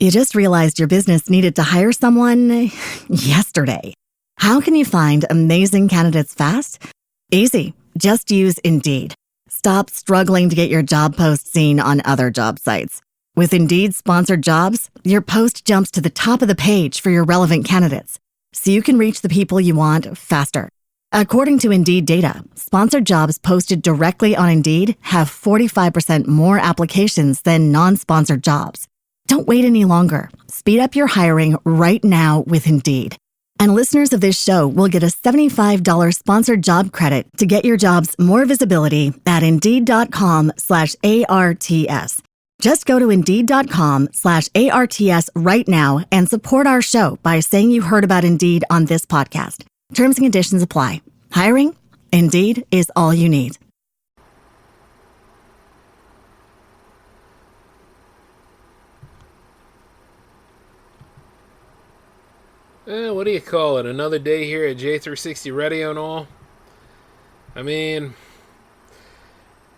You just realized your business needed to hire someone yesterday. How can you find amazing candidates fast? Easy. Just use Indeed. Stop struggling to get your job post seen on other job sites. With Indeed sponsored jobs, your post jumps to the top of the page for your relevant candidates, so you can reach the people you want faster. According to Indeed data, sponsored jobs posted directly on Indeed have 45% more applications than non-sponsored jobs. Don't wait any longer. Speed up your hiring right now with Indeed. And listeners of this show will get a $75 sponsored job credit to get your jobs more visibility at Indeed.com/ARTS. Just go to Indeed.com/ARTS right now and support our show by saying you heard about Indeed on this podcast. Terms and conditions apply. Hiring? Indeed is all you need. What do you call it? Another day here at J360 Radio and all? I mean,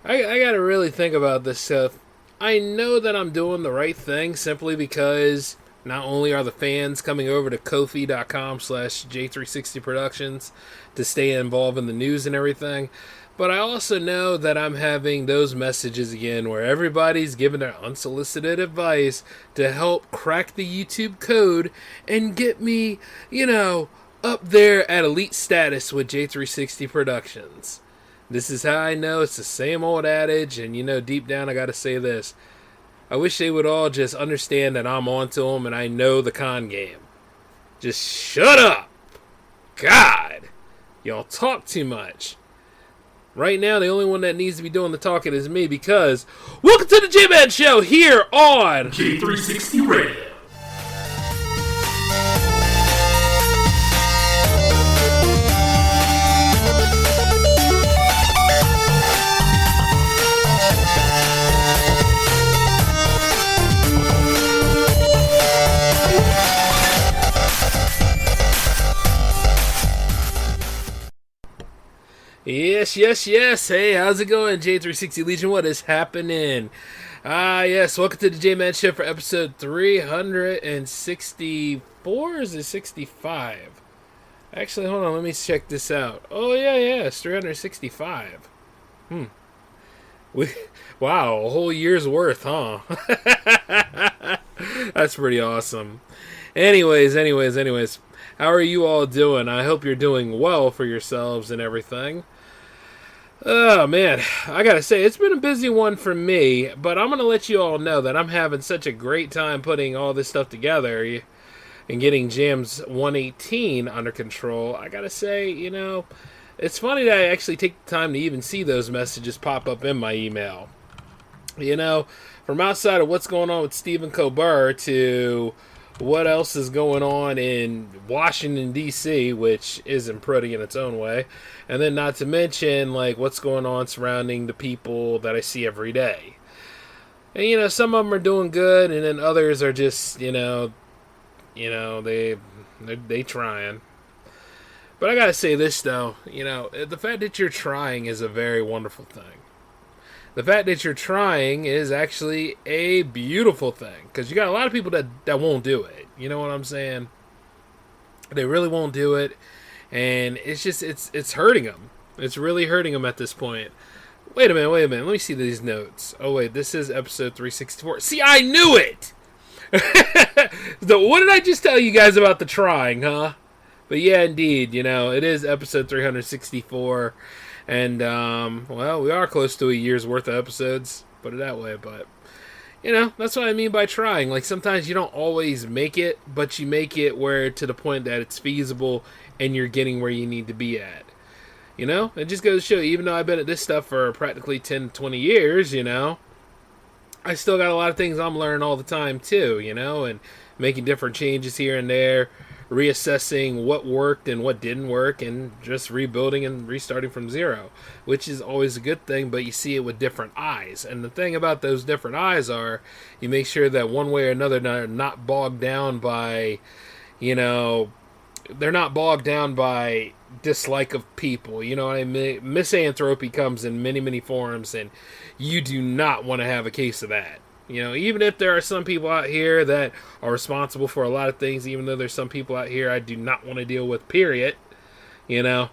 I gotta really think about this stuff. I know that I'm doing the right thing simply because not only are the fans coming over to Ko-fi.com/J360 Productions to stay involved in the news and everything, but I also know that I'm having those messages again where everybody's giving their unsolicited advice to help crack the YouTube code and get me, up there at elite status with J360 Productions. This is how I know it's the same old adage, and deep down I gotta say this. I wish they would all just understand that I'm onto them and I know the con game. Just shut up! God! Y'all talk too much. Right now, the only one that needs to be doing the talking is me because welcome to the J-Man Show here on J360 Radio. Yes. Hey, how's it going, J360 Legion? What is happening? Yes, welcome to the J-Man Show for episode 364. Is it 65? Actually, hold on, let me check this out. Oh, yeah, it's 365. Wow, a whole year's worth, huh? That's pretty awesome. Anyways, how are you all doing? I hope you're doing well for yourselves and everything. Oh, man, I gotta say, it's been a busy one for me, but I'm gonna let you all know that I'm having such a great time putting all this stuff together and getting Jams 118 under control. I gotta say, it's funny that I actually take the time to even see those messages pop up in my email. From outside of what's going on with Stephen Colbert to what else is going on in Washington, D.C., which isn't pretty in its own way. And then not to mention, what's going on surrounding the people that I see every day. And, some of them are doing good, and then others are just, they trying. But I gotta say this, though. The fact that you're trying is a very wonderful thing. The fact that you're trying is actually a beautiful thing. Because you got a lot of people that won't do it. You know what I'm saying? They really won't do it. And it's just, it's hurting them. It's really hurting them at this point. Wait a minute. Let me see these notes. Oh, wait. This is episode 364. See, I knew it! What did I just tell you guys about the trying, huh? But yeah, indeed. It is episode 364. And, we are close to a year's worth of episodes, put it that way, but, that's what I mean by trying. Sometimes you don't always make it, but you make it to the point that it's feasible and you're getting where you need to be at. It just goes to show, even though I've been at this stuff for practically 10, 20 years, I still got a lot of things I'm learning all the time, too, and making different changes here and there, reassessing what worked and what didn't work, and just rebuilding and restarting from zero, which is always a good thing, but you see it with different eyes. And the thing about those different eyes are, you make sure that one way or another they're not bogged down by, they're not bogged down by dislike of people. You know what I mean? Misanthropy comes in many, many forms, and you do not want to have a case of that. You know, even if there are some people out here that are responsible for a lot of things, even though there's some people out here I do not want to deal with, period. You know,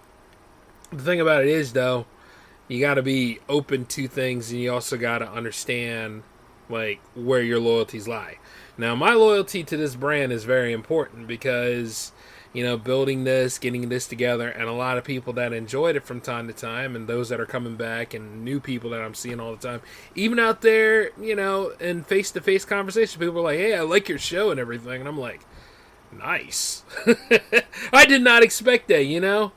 the thing about it is, though, you got to be open to things, and you also got to understand, like, where your loyalties lie. Now, my loyalty to this brand is very important because, you know, building this, getting this together, and a lot of people that enjoyed it from time to time, and those that are coming back, and new people that I'm seeing all the time, even out there, you know, in face-to-face conversation, people are like, hey, I like your show and everything, and I'm like, nice. I did not expect that, you know?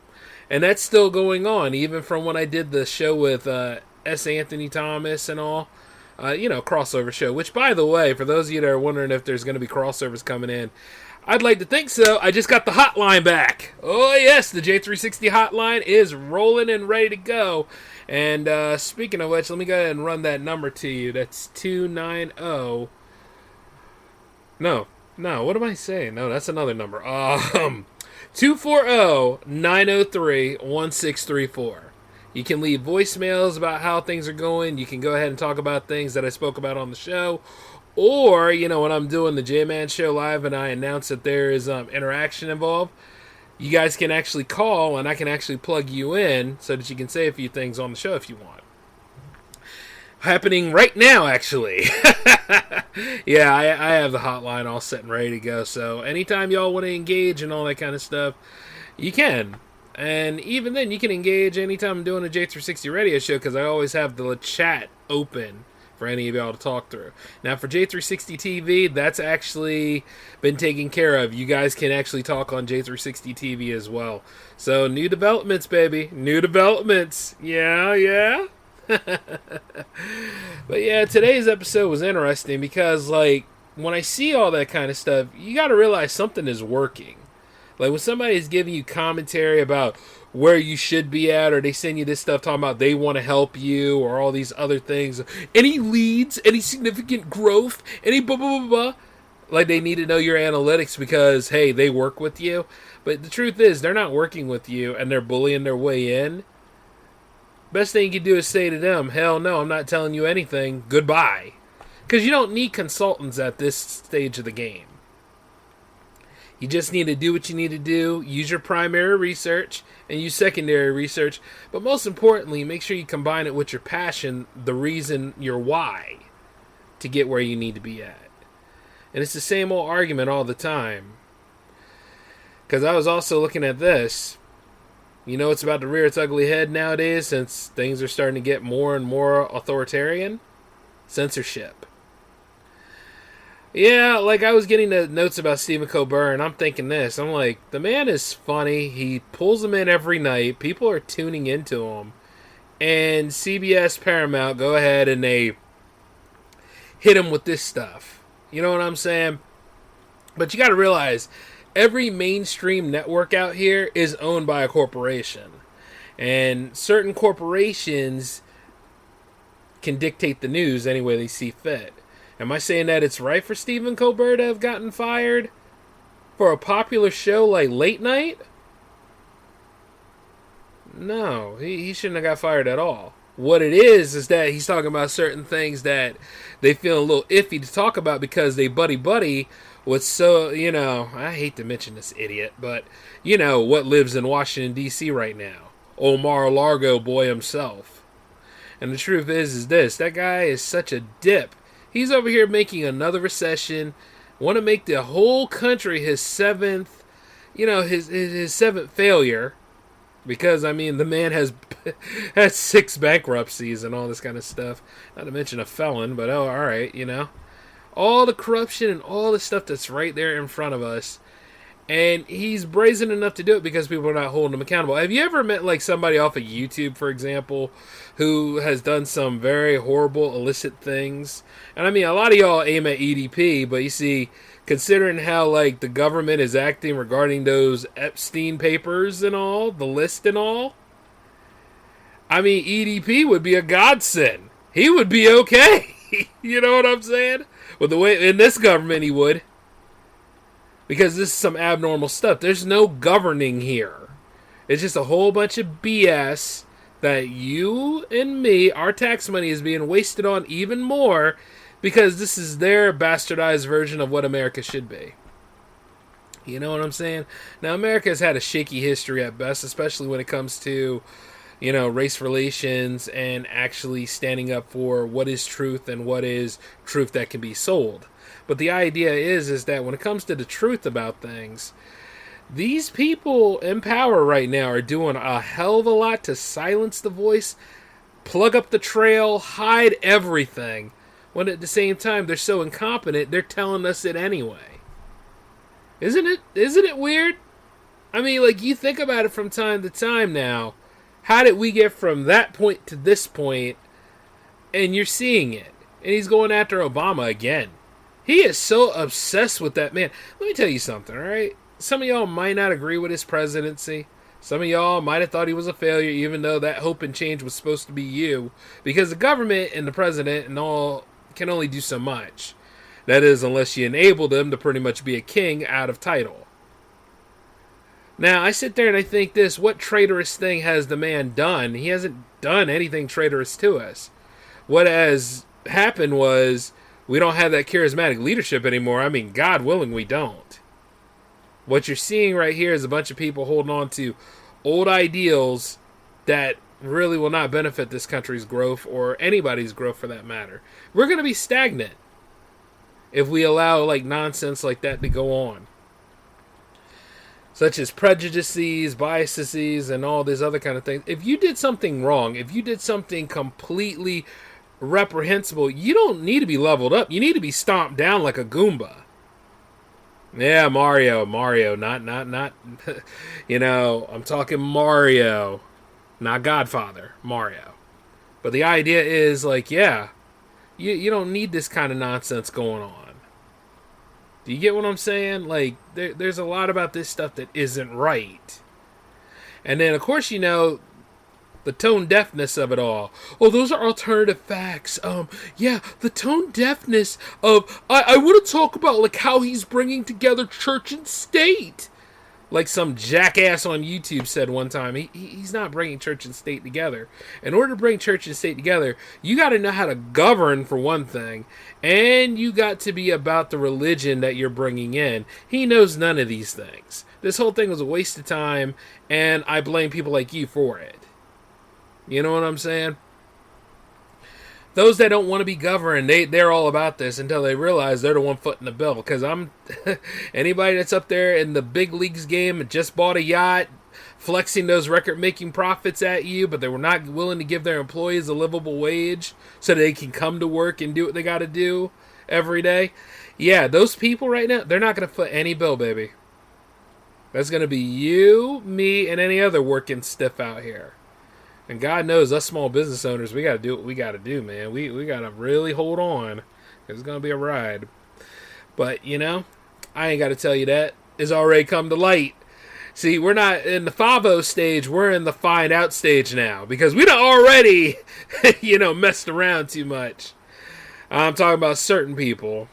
And that's still going on, even from when I did the show with S. Anthony Thomas and all. You know, crossover show. Which, by the way, for those of you that are wondering if there's going to be crossovers coming in, I'd like to think so. I just got the hotline back. Oh, yes, the J360 hotline is rolling and ready to go. And speaking of which, let me go ahead and run that number to you. That's 290... No, what am I saying? No, that's another number. 240-903-1634. You can leave voicemails about how things are going. You can go ahead and talk about things that I spoke about on the show. Or, you know, when I'm doing the J-Man Show live and I announce that there is interaction involved, you guys can actually call and I can actually plug you in so that you can say a few things on the show if you want. Happening right now, actually. Yeah, I have the hotline all set and ready to go. So anytime y'all want to engage and all that kind of stuff, you can. And even then, you can engage anytime I'm doing a J360 radio show because I always have the chat open for any of y'all to talk through. Now, for J360 TV, that's actually been taken care of. You guys can actually talk on J360 TV as well. So, new developments, baby. New developments. Yeah. But yeah, today's episode was interesting because, like, when I see all that kind of stuff, you got to realize something is working. Like, when somebody's giving you commentary about where you should be at, or they send you this stuff talking about they want to help you, or all these other things, any leads, any significant growth, any blah, blah, blah, blah. Like, they need to know your analytics because, hey, they work with you. But the truth is, they're not working with you, and they're bullying their way in. Best thing you can do is say to them, hell no, I'm not telling you anything. Goodbye. Because you don't need consultants at this stage of the game. You just need to do what you need to do, use your primary research, and use secondary research. But most importantly, make sure you combine it with your passion, the reason, your why, to get where you need to be at. And it's the same old argument all the time. Because I was also looking at this. You know what's about to rear its ugly head nowadays since things are starting to get more and more authoritarian? Censorship. Yeah, like I was getting the notes about Stephen Colbert, and I'm thinking this. I'm like, the man is funny. He pulls them in every night. People are tuning into him. And CBS, Paramount, go ahead and they hit him with this stuff. You know what I'm saying? But you got to realize, every mainstream network out here is owned by a corporation. And certain corporations can dictate the news any way they see fit. Am I saying that it's right for Stephen Colbert to have gotten fired for a popular show like Late Night? No, he shouldn't have got fired at all. What it is that he's talking about certain things that they feel a little iffy to talk about because they buddy with, so, you know, I hate to mention this idiot, but you know what lives in Washington, D.C. right now. Omar Largo boy himself. And the truth is this, that guy is such a dip. He's over here making another recession, want to make the whole country his seventh, you know, his seventh failure. Because, I mean, the man has 6 bankruptcies and all this kind of stuff. Not to mention a felon, but oh, alright, you know. All the corruption and all the stuff that's right there in front of us. And he's brazen enough to do it because people are not holding him accountable. Have you ever met, like, somebody off of YouTube, for example, who has done some very horrible, illicit things? And, I mean, a lot of y'all aim at EDP, but you see, considering how, like, the government is acting regarding those Epstein papers and all, the list and all, I mean, EDP would be a godsend. He would be okay. You know what I'm saying? With the way, in this government, he would. Because this is some abnormal stuff. There's no governing here. It's just a whole bunch of BS that you and me, our tax money is being wasted on even more because this is their bastardized version of what America should be. You know what I'm saying? Now, America has had a shaky history at best, especially when it comes to, race relations and actually standing up for what is truth and what is truth that can be sold. But the idea is that when it comes to the truth about things, these people in power right now are doing a hell of a lot to silence the voice, plug up the trail, hide everything, when at the same time they're so incompetent, they're telling us it anyway. Isn't it weird? I mean, like, you think about it from time to time now. How did we get from that point to this point? And you're seeing it. And he's going after Obama again. He is so obsessed with that man. Let me tell you something, all right? Some of y'all might not agree with his presidency. Some of y'all might have thought he was a failure, even though that hope and change was supposed to be you. Because the government and the president and all can only do so much. That is, unless you enable them to pretty much be a king out of title. Now, I sit there and I think this, what traitorous thing has the man done? He hasn't done anything traitorous to us. What has happened was we don't have that charismatic leadership anymore. I mean, God willing, we don't. What you're seeing right here is a bunch of people holding on to old ideals that really will not benefit this country's growth or anybody's growth for that matter. We're going to be stagnant if we allow nonsense like that to go on. Such as prejudices, biases, and all these other kind of things. If you did something wrong, if you did something completely reprehensible, you don't need to be leveled up. You need to be stomped down like a Goomba. Yeah, Mario, not, I'm talking Mario, not Godfather, Mario. But the idea is, you don't need this kind of nonsense going on. Do you get what I'm saying? There's a lot about this stuff that isn't right. And then, of course, the tone deafness of it all. Oh, those are alternative facts. The tone deafness of... I want to talk about, how he's bringing together church and state. Like some jackass on YouTube said one time, he's not bringing church and state together. In order to bring church and state together, you got to know how to govern, for one thing, and you got to be about the religion that you're bringing in. He knows none of these things. This whole thing was a waste of time, and I blame people like you for it. You know what I'm saying? Those that don't want to be governed, they're all about this until they realize they're the one footing the bill. Because anybody that's up there in the big leagues game and just bought a yacht, flexing those record-making profits at you, but they were not willing to give their employees a livable wage so they can come to work and do what they got to do every day. Yeah, those people right now, they're not going to foot any bill, baby. That's going to be you, me, and any other working stiff out here. And God knows, us small business owners, we got to do what we got to do, man. We got to really hold on. It's going to be a ride. But, I ain't got to tell you that. It's already come to light. See, we're not in the 5-0 stage. We're in the find out stage now. Because we done already, messed around too much. I'm talking about certain people.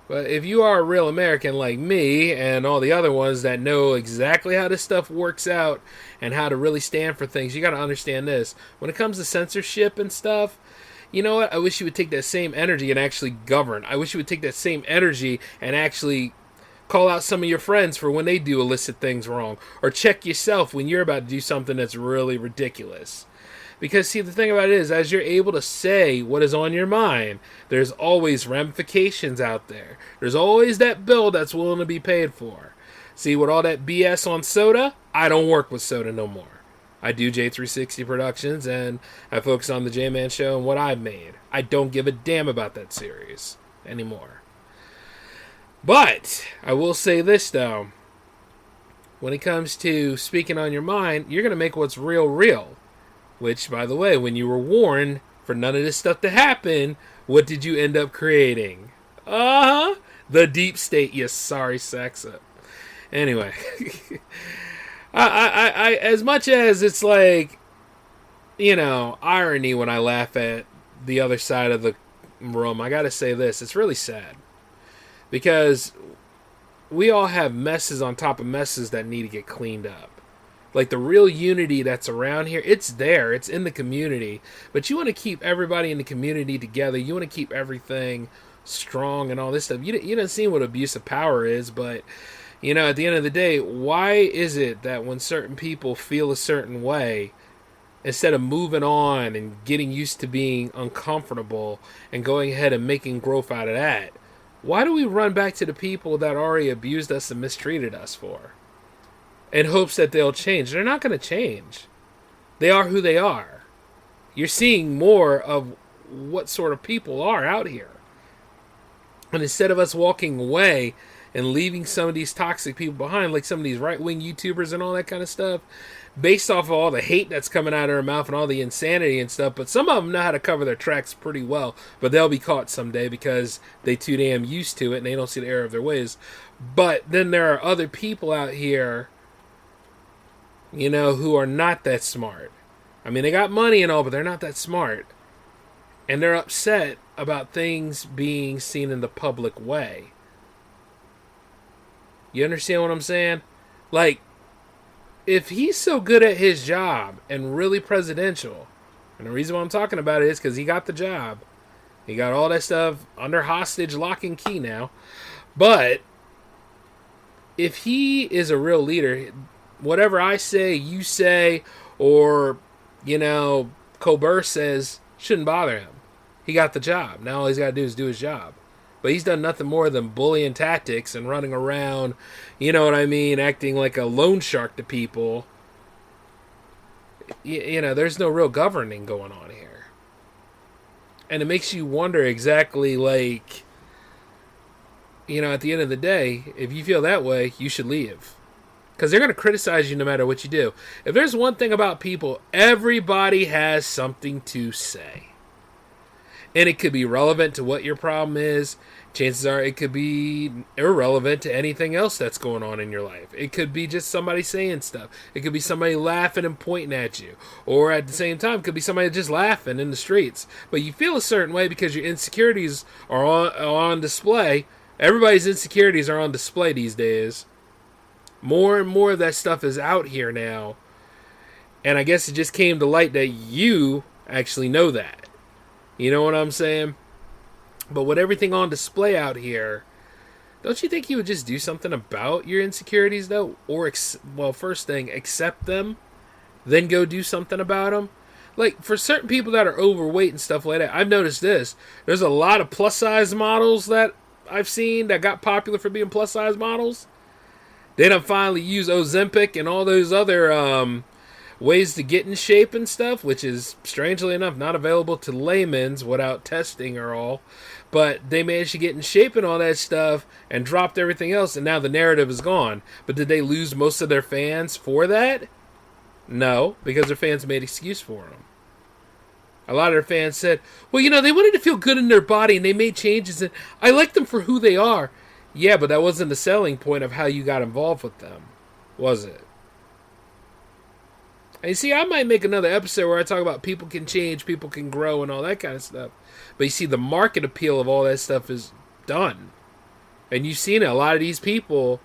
But if you are a real American like me and all the other ones that know exactly how this stuff works out and how to really stand for things, you got to understand this. When it comes to censorship and stuff, you know what? I wish you would take that same energy and actually govern. I wish you would take that same energy and actually call out some of your friends for when they do illicit things wrong. Or check yourself when you're about to do something that's really ridiculous. Because, see, the thing about it is, as you're able to say what is on your mind, there's always ramifications out there. There's always that bill that's willing to be paid for. See, with all that BS on soda, I don't work with soda no more. I do J360 Productions, and I focus on the J-Man Show and what I've made. I don't give a damn about that series anymore. But, I will say this, though. When it comes to speaking on your mind, you're going to make what's real, real. Which, by the way, when you were warned for none of this stuff to happen, what did you end up creating? The deep state, you sorry sex up. Anyway, I as much as it's irony when I laugh at the other side of the room, I gotta say this, it's really sad. Because we all have messes on top of messes that need to get cleaned up. Like the real unity that's around here, it's there. It's in the community. But you want to keep everybody in the community together. You want to keep everything strong and all this stuff. You don't see what abuse of power is, but at the end of the day, why is it that when certain people feel a certain way, instead of moving on and getting used to being uncomfortable and going ahead and making growth out of that, why do we run back to the people that already abused us and mistreated us for? In hopes that they'll change. They're not going to change. They are who they are. You're seeing more of what sort of people are out here. And instead of us walking away and leaving some of these toxic people behind, like some of these right-wing YouTubers and all that kind of stuff, based off of all the hate that's coming out of their mouth and all the insanity and stuff, but some of them know how to cover their tracks pretty well, but they'll be caught someday because they too damn used to it and they don't see the error of their ways. But then there are other people out here who are not that smart. I mean, they got money and all, but they're not that smart. And they're upset about things being seen in the public way. You understand what I'm saying? Like, if he's so good at his job and really presidential, and the reason why I'm talking about it is because he got the job. He got all that stuff under hostage, lock and key now. But if he is a real leader, whatever I say, you say, or, Colbert says, shouldn't bother him. He got the job. Now all he's got to do is do his job. But he's done nothing more than bullying tactics and running around, acting like a loan shark to people. There's no real governing going on here. And it makes you wonder exactly, at the end of the day, if you feel that way, you should leave. Because they're going to criticize you no matter what you do. If there's one thing about people, everybody has something to say. And it could be relevant to what your problem is. Chances are it could be irrelevant to anything else that's going on in your life. It could be just somebody saying stuff. It could be somebody laughing and pointing at you. Or at the same time, it could be somebody just laughing in the streets. But you feel a certain way because your insecurities are on display. Everybody's insecurities are on display these days. More and more of that stuff is out here now. And I guess it just came to light that you actually know that. You know what I'm saying? But with everything on display out here, don't you think you would just do something about your insecurities, though? Or, first thing, accept them, then go do something about them? Like, for certain people that are overweight and stuff like that, I've noticed this. There's a lot of plus-size models that I've seen that got popular for being plus-size models. They done finally use Ozempic and all those other ways to get in shape and stuff, which is, strangely enough, not available to laymen's without testing or all. But they managed to get in shape and all that stuff and dropped everything else, and now the narrative is gone. But did they lose most of their fans for that? No, because their fans made excuse for them. A lot of their fans said, well, they wanted to feel good in their body, and they made changes, and I like them for who they are. Yeah, but that wasn't the selling point of how you got involved with them, was it? And you see, I might make another episode where I talk about people can change, people can grow, and all that kind of stuff. But you see, the market appeal of all that stuff is done. And you've seen it. A lot of these people,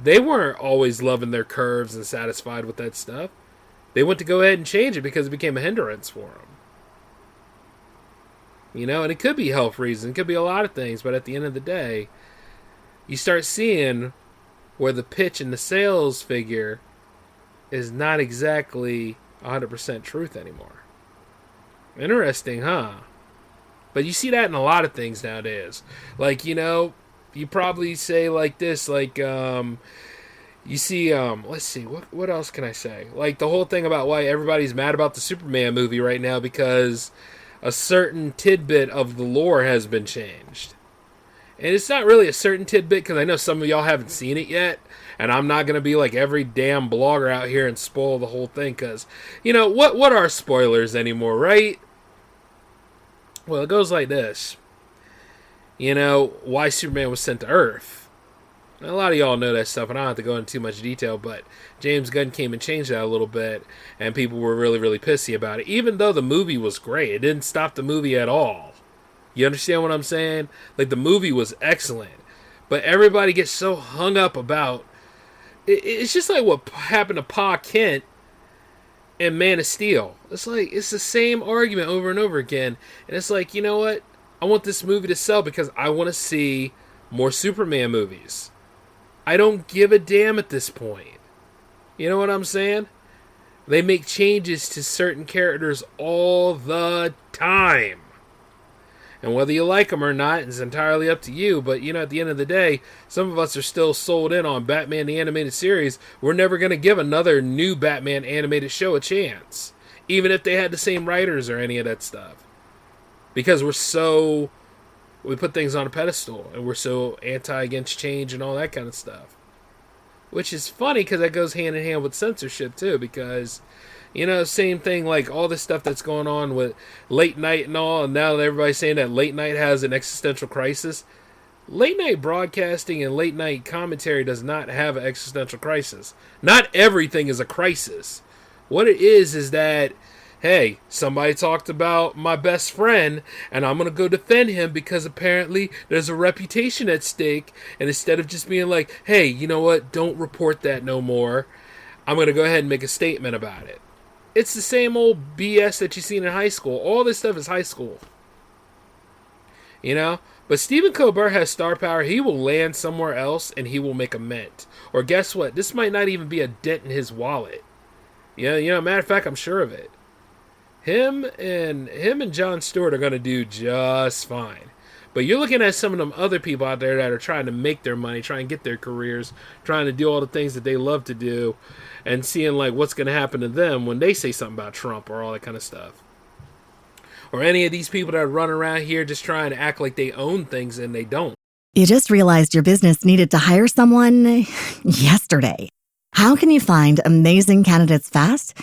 they weren't always loving their curves and satisfied with that stuff. They went to go ahead and change it because it became a hindrance for them. And it could be health reasons. It could be a lot of things. But at the end of the day, you start seeing where the pitch and the sales figure is not exactly 100% truth anymore. Interesting, huh? But you see that in a lot of things nowadays. Like, you probably say like this, like, you see, let's see, what else can I say? Like the whole thing about why everybody's mad about the Superman movie right now because a certain tidbit of the lore has been changed. And it's not really a certain tidbit because I know some of y'all haven't seen it yet. And I'm not going to be like every damn blogger out here and spoil the whole thing because, what are spoilers anymore, right? Well, it goes like this. Why Superman was sent to Earth. Now, a lot of y'all know that stuff, and I don't have to go into too much detail, but James Gunn came and changed that a little bit, and people were really, really pissy about it. Even though the movie was great, it didn't stop the movie at all. You understand what I'm saying? Like, the movie was excellent. But everybody gets so hung up about It's just like what happened to Pa Kent in Man of Steel. It's like, it's the same argument over and over again. And it's like, you know what? I want this movie to sell because I want to see more Superman movies. I don't give a damn at this point. You know what I'm saying? They make changes to certain characters all the time. And whether you like them or not is entirely up to you. But, you know, at the end of the day, some of us are still sold in on Batman the Animated Series. We're never going to give another new Batman animated show a chance. Even if they had the same writers or any of that stuff. Because we put things on a pedestal. And we're so against change and all that kind of stuff. Which is funny because that goes hand in hand with censorship too. Because, you know, same thing, like all this stuff that's going on with late night and all, and now everybody's saying that late night has an existential crisis. Late night broadcasting and late night commentary does not have an existential crisis. Not everything is a crisis. What it is that, hey, somebody talked about my best friend, and I'm going to go defend him because apparently there's a reputation at stake, and instead of just being like, hey, you know what, don't report that no more, I'm going to go ahead and make a statement about it. It's the same old BS that you've seen in high school. All this stuff is high school. You know? But Stephen Colbert has star power. He will land somewhere else and he will make a mint. Or guess what? This might not even be a dent in his wallet. Matter of fact, I'm sure of it. Him and Jon Stewart are going to do just fine. But you're looking at some of them other people out there that are trying to make their money, trying to get their careers, trying to do all the things that they love to do, and seeing like what's going to happen to them when they say something about Trump or all that kind of stuff. Or any of these people that run around here just trying to act like they own things and they don't. You just realized your business needed to hire someone yesterday. How can you find amazing candidates fast?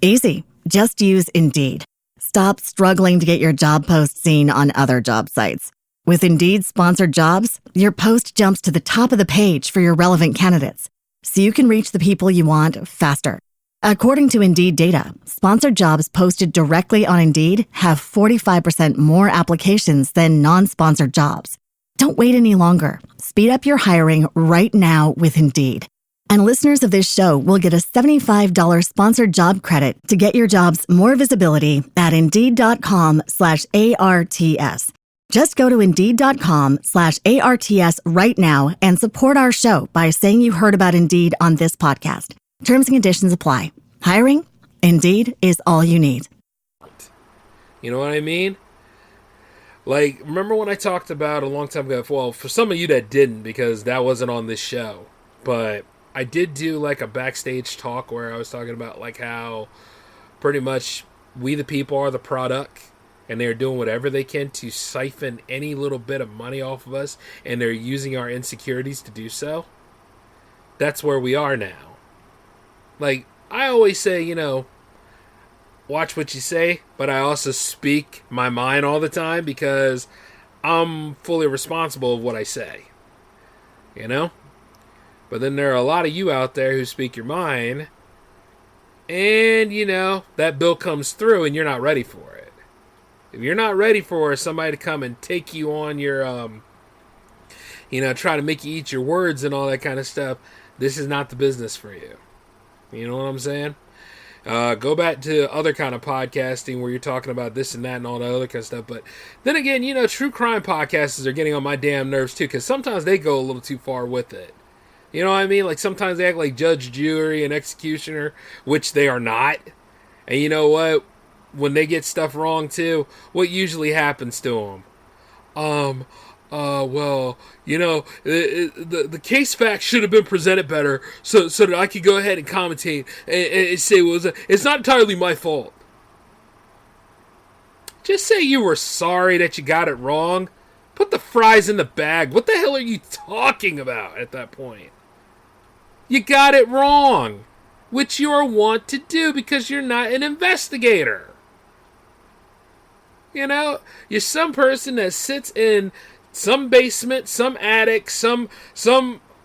Easy. Just use Indeed. Stop struggling to get your job post seen on other job sites. With Indeed sponsored jobs, your post jumps to the top of the page for your relevant candidates, so you can reach the people you want faster. According to Indeed data, sponsored jobs posted directly on Indeed have 45% more applications than non-sponsored jobs. Don't wait any longer. Speed up your hiring right now with Indeed. And listeners of this show will get a $75 sponsored job credit to get your jobs more visibility at Indeed.com/ARTS. Just go to Indeed.com/ARTS right now and support our show by saying you heard about Indeed on this podcast. Terms and conditions apply. Hiring? Indeed is all you need. You know what I mean? Like, remember when I talked about a long time ago, well, for some of you that didn't, because that wasn't on this show, but I did do like a backstage talk where I was talking about like how pretty much we the people are the product, and they're doing whatever they can to siphon any little bit of money off of us, and they're using our insecurities to do so. That's where we are now. Like, I always say, you know, watch what you say, but I also speak my mind all the time because I'm fully responsible of what I say. You know? But then there are a lot of you out there who speak your mind, and, you know, that bill comes through and you're not ready for it. If you're not ready for somebody to come and take you on your, try to make you eat your words and all that kind of stuff, this is not the business for you. You know what I'm saying? Go back to other kind of podcasting where you're talking about this and that and all that other kind of stuff. But then again, you know, true crime podcasters are getting on my damn nerves too, because sometimes they go a little too far with it. You know what I mean? Like sometimes they act like judge, jury, and executioner, which they are not. And you know what? When they get stuff wrong too, what usually happens to them? Well, you know, the case facts should have been presented better so that I could go ahead and commentate and say, well, it's not entirely my fault. Just say you were sorry that you got it wrong. Put the fries in the bag. What the hell are you talking about at that point? You got it wrong, which you are wont to do because you're not an investigator. You know, you're some person that sits in some basement, some attic, some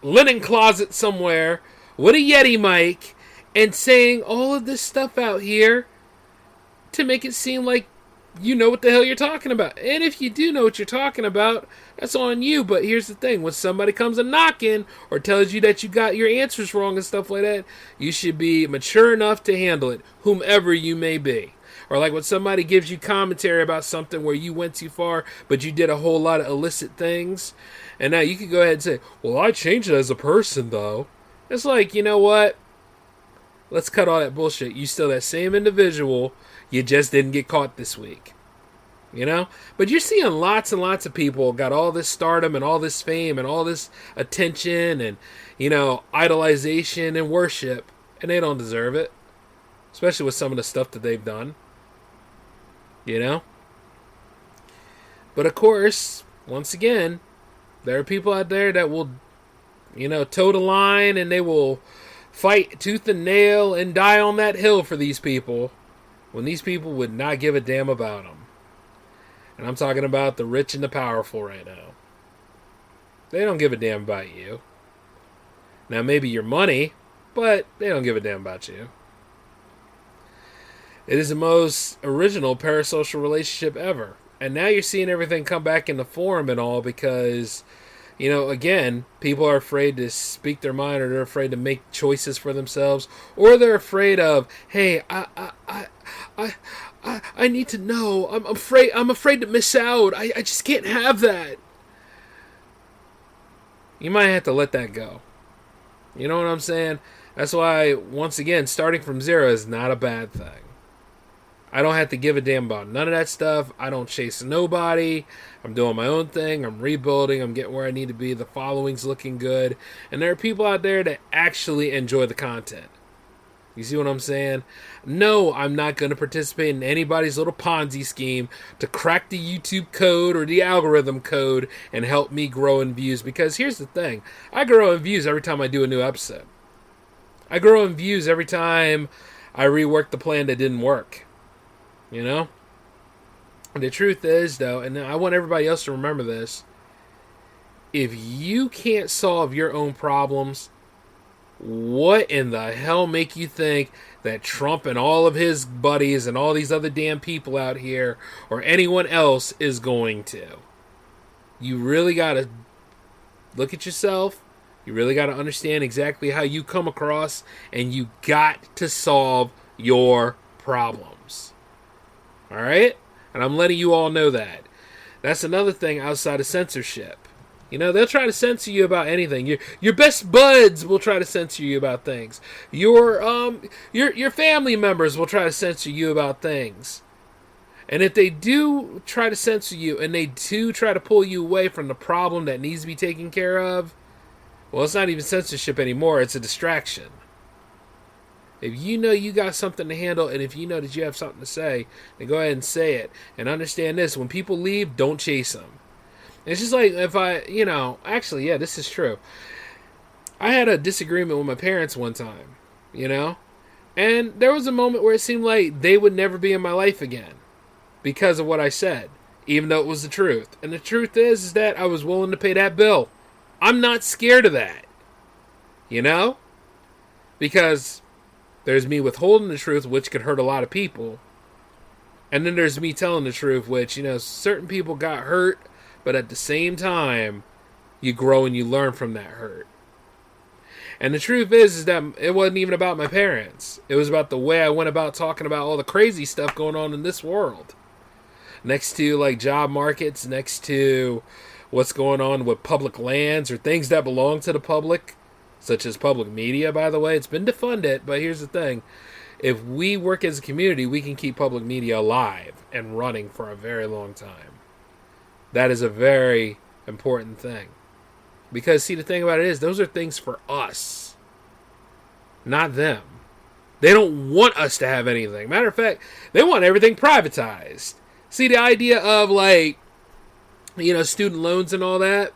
linen closet somewhere with a Yeti mic and saying all of this stuff out here to make it seem like you know what the hell you're talking about. And if you do know what you're talking about, that's on you. But here's the thing. When somebody comes a knocking or tells you that you got your answers wrong and stuff like that, you should be mature enough to handle it, whomever you may be. Or like when somebody gives you commentary about something where you went too far, but you did a whole lot of illicit things. And now you can go ahead and say, well, I changed it as a person, though. It's like, you know what? Let's cut all that bullshit. You still that same individual. You just didn't get caught this week. You know? But you're seeing lots and lots of people got all this stardom and all this fame and all this attention and, idolization and worship. And they don't deserve it. Especially with some of the stuff that they've done. But of course, once again, there are people out there that will, toe the line and they will fight tooth and nail and die on that hill for these people when these people would not give a damn about them. And I'm talking about the rich and the powerful right now. They don't give a damn about you. Now, maybe your money, but they don't give a damn about you. It is the most original parasocial relationship ever. And now you're seeing everything come back into form and all because, again, people are afraid to speak their mind or they're afraid to make choices for themselves. Or they're afraid of, hey, I need to know. I'm afraid to miss out. I just can't have that. You might have to let that go. You know what I'm saying? That's why, once again, starting from zero is not a bad thing. I don't have to give a damn about none of that stuff. I don't chase nobody. I'm doing my own thing. I'm rebuilding. I'm getting where I need to be. The following's looking good. And there are people out there that actually enjoy the content. You see what I'm saying? No, I'm not going to participate in anybody's little Ponzi scheme to crack the YouTube code or the algorithm code and help me grow in views. Because here's the thing. I grow in views every time I do a new episode. I grow in views every time I rework the plan that didn't work. And the truth is, though, and I want everybody else to remember this, if you can't solve your own problems, what in the hell make you think that Trump and all of his buddies and all these other damn people out here or anyone else is going to? You really got to look at yourself. You really got to understand exactly how you come across, and you got to solve your problems. All right? And I'm letting you all know that. That's another thing outside of censorship. They'll try to censor you about anything. Your best buds will try to censor you about things. Your family members will try to censor you about things. And if they do try to censor you and they do try to pull you away from the problem that needs to be taken care of, well, it's not even censorship anymore. It's a distraction. If you know you got something to handle and if you know that you have something to say, then go ahead and say it. And understand this. When people leave, don't chase them. It's just like if actually, yeah, this is true. I had a disagreement with my parents one time, and there was a moment where it seemed like they would never be in my life again because of what I said, even though it was the truth. And the truth is that I was willing to pay that bill. I'm not scared of that, because there's me withholding the truth, which could hurt a lot of people. And then there's me telling the truth, which, certain people got hurt, but at the same time, you grow and you learn from that hurt. And the truth is that it wasn't even about my parents. It was about the way I went about talking about all the crazy stuff going on in this world. Next to, like, job markets, next to what's going on with public lands or things that belong to the public, such as public media, by the way. It's been defunded, but here's the thing. If we work as a community, we can keep public media alive and running for a very long time. That is a very important thing. Because, see, the thing about it is, those are things for us, not them. They don't want us to have anything. Matter of fact, they want everything privatized. See, the idea of, like, student loans and all that.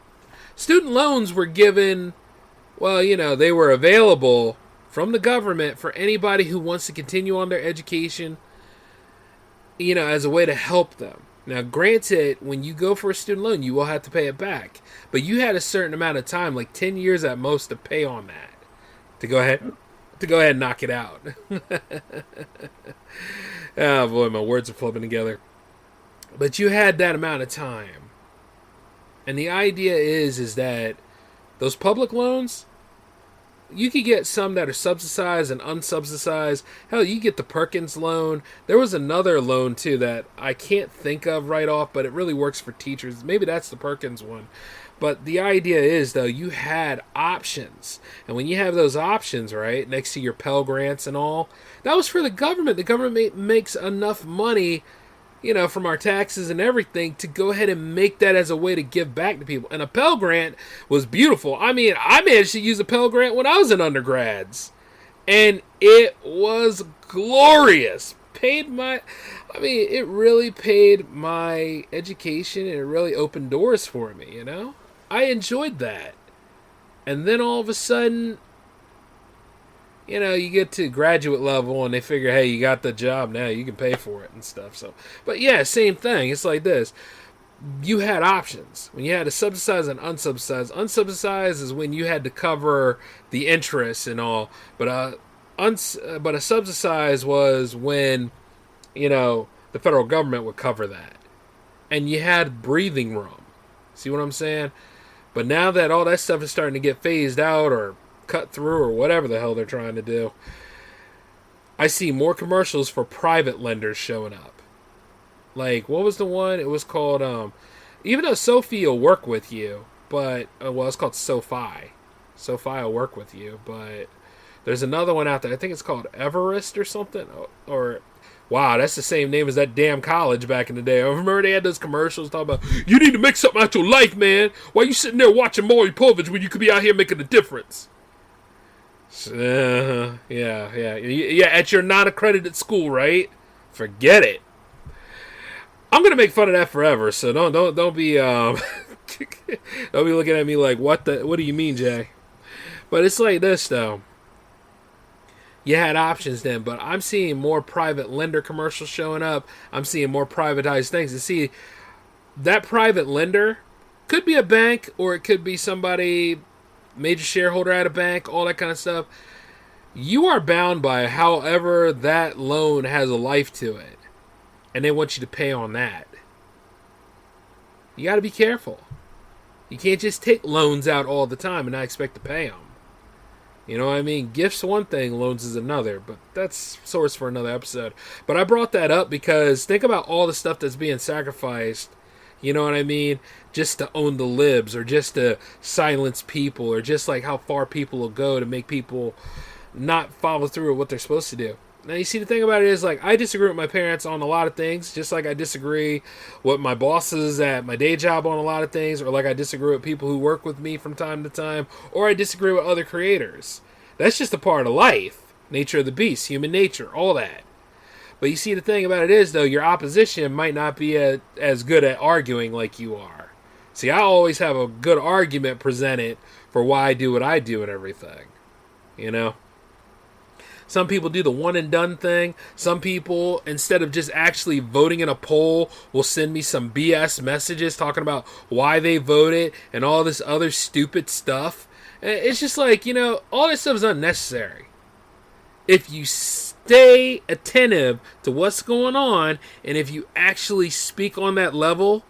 Student loans were given, well, they were available from the government for anybody who wants to continue on their education, as a way to help them. Now, granted, when you go for a student loan, you will have to pay it back. But you had a certain amount of time, like 10 years at most, to pay on that. To go ahead and knock it out. Oh, boy, my words are flipping together. But you had that amount of time. And the idea is that those public loans, you could get some that are subsidized and unsubsidized. Hell, you get the Perkins loan. There was another loan too that I can't think of right off, but it really works for teachers. Maybe that's the Perkins one. But the idea is, though, you had options. And when you have those options, right, next to your Pell Grants and all, that was for the government. The government makes enough money, from our taxes and everything to go ahead and make that as a way to give back to people. And a Pell Grant was beautiful. I mean, I managed to use a Pell Grant when I was in undergrads. And it was glorious. It really paid my education, and it really opened doors for me, I enjoyed that. And then all of a sudden, you get to graduate level and they figure, hey, you got the job now, you can pay for it and stuff. So, but yeah, same thing. It's like this. You had options. When you had a subsidized and unsubsidized. Unsubsidized is when you had to cover the interest and all. But a subsidized was when, the federal government would cover that. And you had breathing room. See what I'm saying? But now that all that stuff is starting to get phased out or cut through or whatever the hell they're trying to do, I see more commercials for private lenders showing up. Like, what was the one? It was called, even though Sophie will work with you, but, it's called SoFi. SoFi will work with you, but there's another one out there. I think it's called Everest or something. Or wow, that's the same name as that damn college back in the day. I remember they had those commercials talking about, you need to make something out your life, man. Why you sitting there watching Maury Povich when you could be out here making a difference? Yeah. At your non-accredited school, right? Forget it. I'm gonna make fun of that forever. So don't be don't be looking at me like, what do you mean, Jay? But it's like this though. You had options then, but I'm seeing more private lender commercials showing up. I'm seeing more privatized things. And see, that private lender could be a bank, or it could be somebody, major shareholder at a bank, all that kind of stuff. You are bound by however that loan has a life to it. And they want you to pay on that. You got to be careful. You can't just take loans out all the time and not expect to pay them. You know what I mean? Gifts one thing, loans is another, but that's source for another episode. But I brought that up because think about all the stuff that's being sacrificed, you know what I mean? Just to own the libs, or just to silence people, or just like how far people will go to make people not follow through with what they're supposed to do. Now, you see, the thing about it is, like, I disagree with my parents on a lot of things, just like I disagree with my bosses at my day job on a lot of things, or like I disagree with people who work with me from time to time, or I disagree with other creators. That's just a part of life. Nature of the beast, human nature, all that. But you see, the thing about it is, though, your opposition might not be as good at arguing like you are. See, I always have a good argument presented for why I do what I do and everything. You know? Some people do the one and done thing. Some people, instead of just actually voting in a poll, will send me some BS messages talking about why they voted and all this other stupid stuff. And it's just like, all this stuff is unnecessary. If you stay attentive to what's going on, and if you actually speak on that level,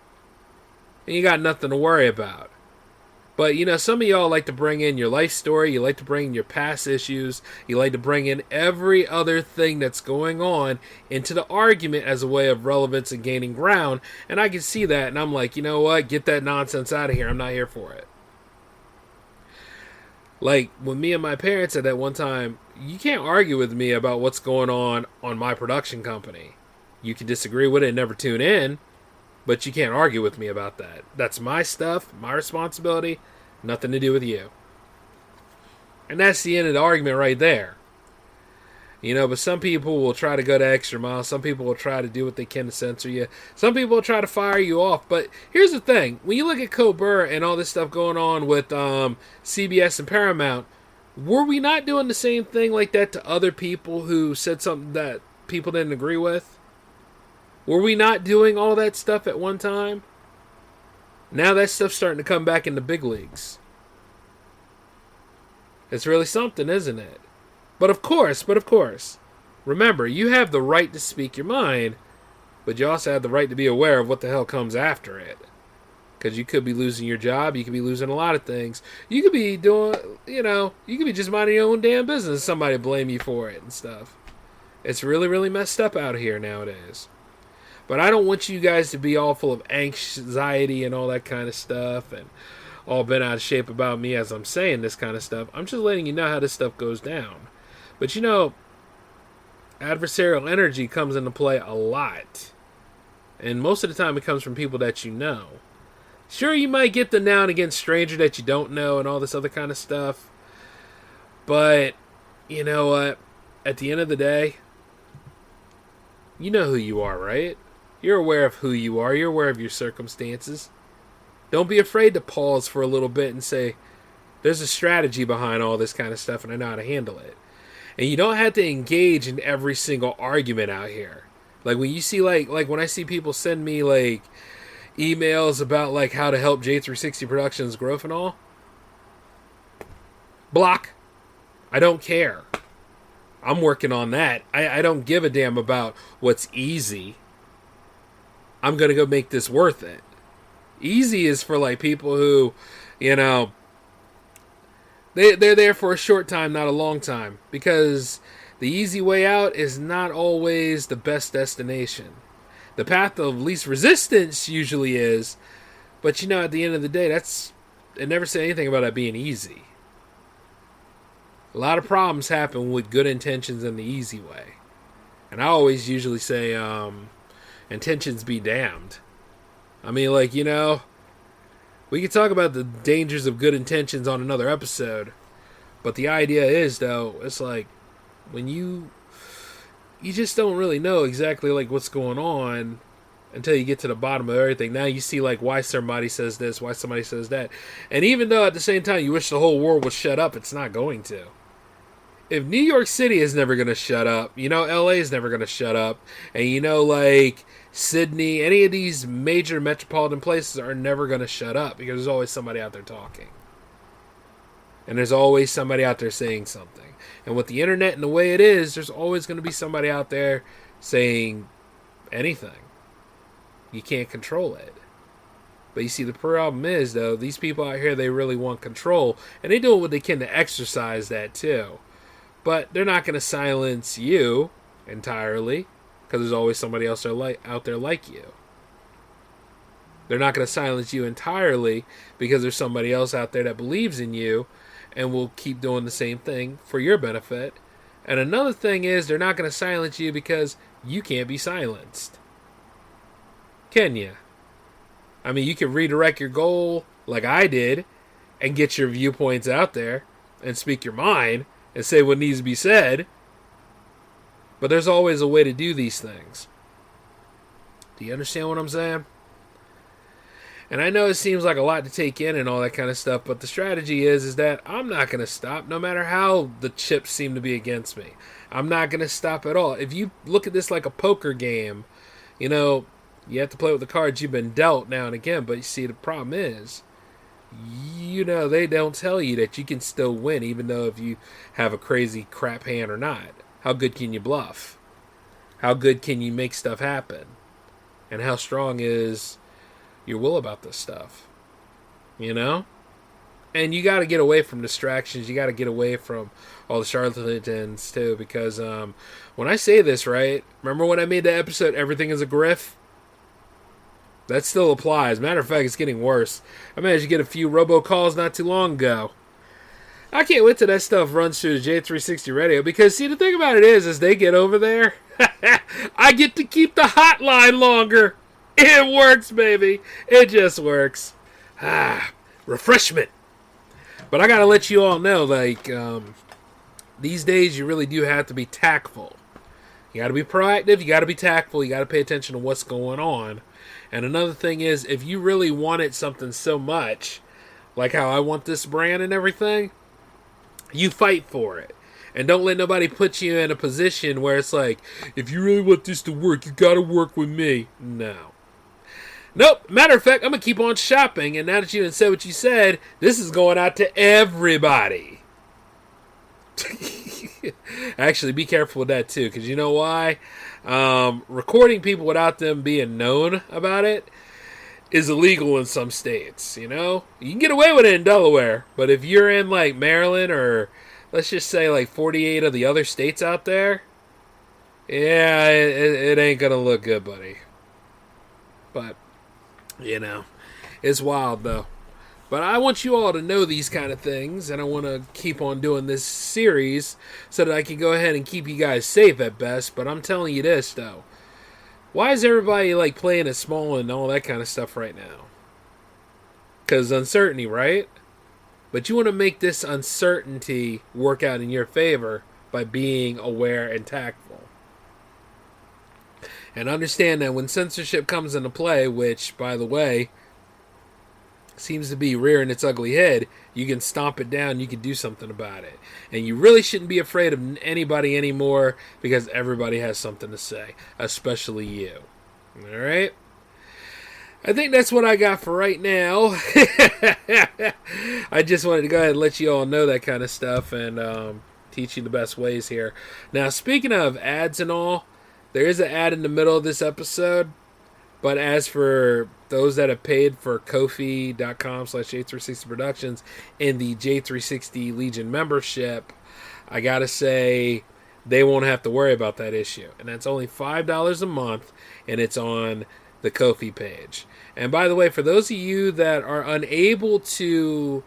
then you got nothing to worry about. But, some of y'all like to bring in your life story, you like to bring in your past issues, you like to bring in every other thing that's going on into the argument as a way of relevance and gaining ground, and I can see that, and I'm like, you know what, get that nonsense out of here, I'm not here for it. Like, when me and my parents said that one time, you can't argue with me about what's going on my production company. You can disagree with it and never tune in, but you can't argue with me about that. That's my stuff, my responsibility, nothing to do with you. And that's the end of the argument right there. But some people will try to go the extra mile. Some people will try to do what they can to censor you. Some people will try to fire you off. But here's the thing. When you look at Colbert and all this stuff going on with CBS and Paramount, were we not doing the same thing like that to other people who said something that people didn't agree with? Were we not doing all that stuff at one time? Now that stuff's starting to come back in the big leagues. It's really something, isn't it? But of course, remember, you have the right to speak your mind, but you also have the right to be aware of what the hell comes after it. Because you could be losing your job, you could be losing a lot of things. You could be doing, you could be just minding your own damn business. Somebody blame you for it and stuff. It's really, really messed up out here nowadays. But I don't want you guys to be all full of anxiety and all that kind of stuff and all bent out of shape about me as I'm saying this kind of stuff. I'm just letting you know how this stuff goes down. But adversarial energy comes into play a lot. And most of the time it comes from people that you know. Sure, you might get the now and again stranger that you don't know and all this other kind of stuff. But, you know what? At the end of the day, you know who you are, right? You're aware of who you are. You're aware of your circumstances. Don't be afraid to pause for a little bit and say, there's a strategy behind all this kind of stuff and I know how to handle it. And you don't have to engage in every single argument out here. Like when you see like when I see people send me like emails about like how to help J360 Productions growth and all, block. I don't care. I'm working on that. I don't give a damn about what's easy. I'm going to go make this worth it. Easy is for like people who, they're there for a short time, not a long time. Because the easy way out is not always the best destination. The path of least resistance usually is. But at the end of the day, it never said anything about it being easy. A lot of problems happen with good intentions and the easy way. And I always usually say, intentions be damned. I mean, we could talk about the dangers of good intentions on another episode. But the idea is, though, it's like, when you just don't really know exactly, what's going on until you get to the bottom of everything. Now you see, why somebody says this, why somebody says that. And even though at the same time you wish the whole world would shut up, it's not going to. If New York City is never going to shut up, LA is never going to shut up, and Sydney, any of these major metropolitan places are never going to shut up because there's always somebody out there talking. And there's always somebody out there saying something. And with the internet and the way it is, there's always going to be somebody out there saying anything. You can't control it. But you see, the problem is, though, these people out here, they really want control. And they do what they can to exercise that, too. But they're not going to silence you entirely, because there's always somebody else out there like you. They're not going to silence you entirely, because there's somebody else out there that believes in you, and will keep doing the same thing for your benefit. And another thing is, they're not going to silence you because you can't be silenced. Can you? I mean, you can redirect your goal like I did, and get your viewpoints out there, and speak your mind, and say what needs to be said. But there's always a way to do these things. Do you understand what I'm saying? And I know it seems like a lot to take in and all that kind of stuff, but the strategy is that I'm not going to stop no matter how the chips seem to be against me. I'm not going to stop at all. If you look at this like a poker game, you have to play with the cards you've been dealt now and again, but you see, the problem is, they don't tell you that you can still win even though if you have a crazy crap hand or not. How good can you bluff? How good can you make stuff happen? And how strong is your will about this stuff? And you got to get away from distractions. You got to get away from all the charlatans too, because when I say this, right, remember when I made that episode, Everything is a Grift? That still applies. Matter of fact, it's getting worse. I managed to get a few robocalls not too long ago. I can't wait till that stuff runs through the J360 radio, because, see, the thing about it is they get over there, I get to keep the hotline longer. It works, baby. It just works. Refreshment. But I gotta let you all know, these days you really do have to be tactful. You gotta be proactive, you gotta be tactful, you gotta pay attention to what's going on. And another thing is, if you really wanted something so much, like how I want this brand and everything, you fight for it. And don't let nobody put you in a position where it's like, if you really want this to work, you gotta work with me. No. Nope. Matter of fact, I'm gonna keep on shopping, and now that you said what you said, this is going out to everybody. Actually, be careful with that too, because you know why? Recording people without them being known about it is illegal in some states. You can get away with it in Delaware, but if you're in like Maryland or let's just say like 48 of the other states out there, yeah, it ain't gonna look good, buddy. But it's wild though. But I want you all to know these kind of things, and I want to keep on doing this series so that I can go ahead and keep you guys safe at best. But I'm telling you this, though. Why is everybody, like, playing it small and all that kind of stuff right now? Because uncertainty, right? But you want to make this uncertainty work out in your favor by being aware and tactful. And understand that when censorship comes into play, which, by the way, seems to be rearing its ugly head, you can stomp it down, you can do something about it. And you really shouldn't be afraid of anybody anymore because everybody has something to say, especially you. Alright? I think that's what I got for right now. I just wanted to go ahead and let you all know that kind of stuff and teach you the best ways here. Now, speaking of ads and all, there is an ad in the middle of this episode. But as for those that have paid for Ko-fi.com/J360 Productions and the J360 Legion membership, I gotta say they won't have to worry about that issue. And that's only $5 a month, and it's on the Ko-fi page. And by the way, for those of you that are unable to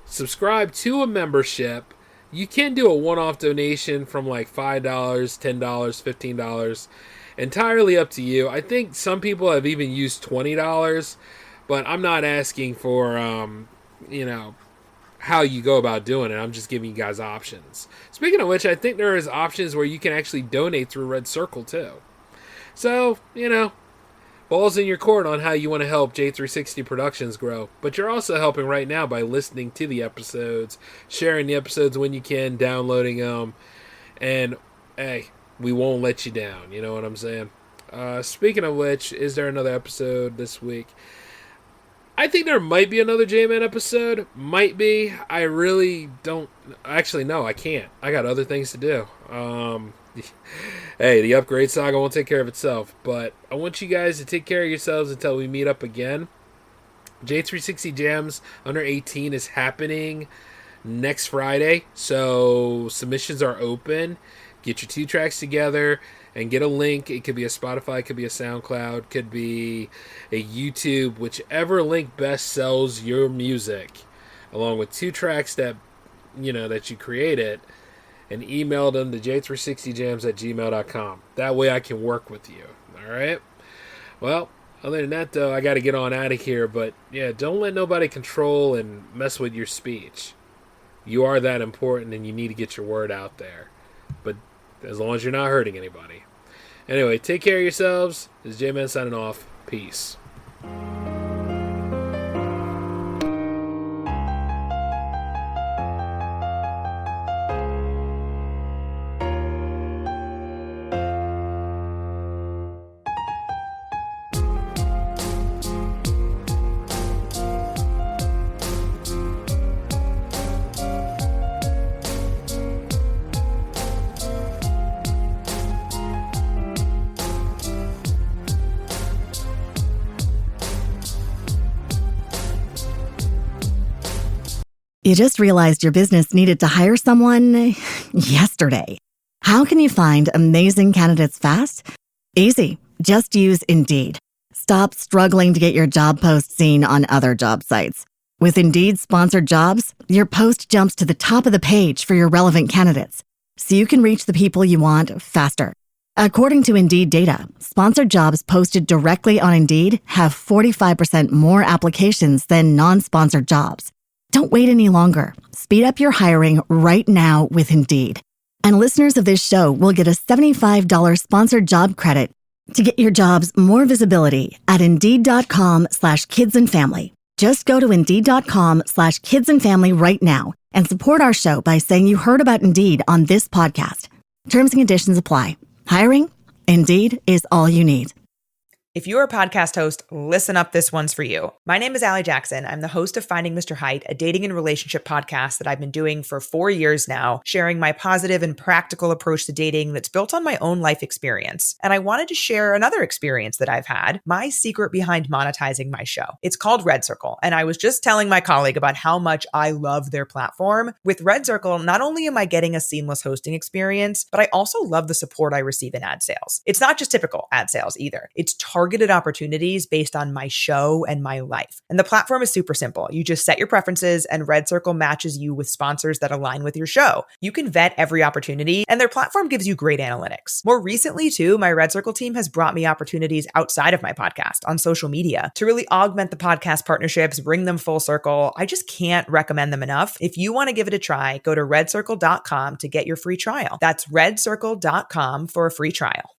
subscribe to a membership, you can do a one-off donation from like $5, $10, $15. Entirely up to you. I think some people have even used $20, but I'm not asking for, how you go about doing it. I'm just giving you guys options. Speaking of which, I think there is options where you can actually donate through Red Circle too. So, balls in your court on how you want to help J360 Productions grow. But you're also helping right now by listening to the episodes, sharing the episodes when you can, downloading them, and hey, we won't let you down. You know what I'm saying? Speaking of which, is there another episode this week? I think there might be another J-Man episode. Might be. I really don't. Actually, no, I can't. I got other things to do. Hey, the upgrade saga won't take care of itself. But I want you guys to take care of yourselves until we meet up again. J360 Jams Under 18 is happening next Friday. So submissions are open. Get your 2 tracks together and get a link. It could be a Spotify, it could be a SoundCloud, could be a YouTube, whichever link best sells your music, along with 2 tracks that you created, and email them to j360jams@gmail.com. That way I can work with you. Alright? Well, other than that though, I gotta get on out of here, but yeah, don't let nobody control and mess with your speech. You are that important and you need to get your word out there. But as long as you're not hurting anybody. Anyway, take care of yourselves. This is J-Man signing off. Peace. You just realized your business needed to hire someone yesterday. How can you find amazing candidates fast? Easy. Just use Indeed. Stop struggling to get your job post seen on other job sites. With Indeed sponsored jobs, your post jumps to the top of the page for your relevant candidates, so you can reach the people you want faster. According to Indeed data, sponsored jobs posted directly on Indeed have 45% more applications than non-sponsored jobs. Don't wait any longer. Speed up your hiring right now with Indeed. And listeners of this show will get a $75 sponsored job credit to get your jobs more visibility at Indeed.com/kidsandfamily. Just go to Indeed.com/kidsandfamily right now and support our show by saying you heard about Indeed on this podcast. Terms and conditions apply. Hiring? Indeed is all you need. If you're a podcast host, listen up, this one's for you. My name is Allie Jackson. I'm the host of Finding Mr. Height, a dating and relationship podcast that I've been doing for 4 years now, sharing my positive and practical approach to dating that's built on my own life experience. And I wanted to share another experience that I've had, my secret behind monetizing my show. It's called Red Circle, and I was just telling my colleague about how much I love their platform. With Red Circle, not only am I getting a seamless hosting experience, but I also love the support I receive in ad sales. It's not just typical ad sales either. It's targeted opportunities based on my show and my life. And the platform is super simple. You just set your preferences and Red Circle matches you with sponsors that align with your show. You can vet every opportunity and their platform gives you great analytics. More recently too, my Red Circle team has brought me opportunities outside of my podcast on social media to really augment the podcast partnerships, bring them full circle. I just can't recommend them enough. If you want to give it a try, go to redcircle.com to get your free trial. That's redcircle.com for a free trial.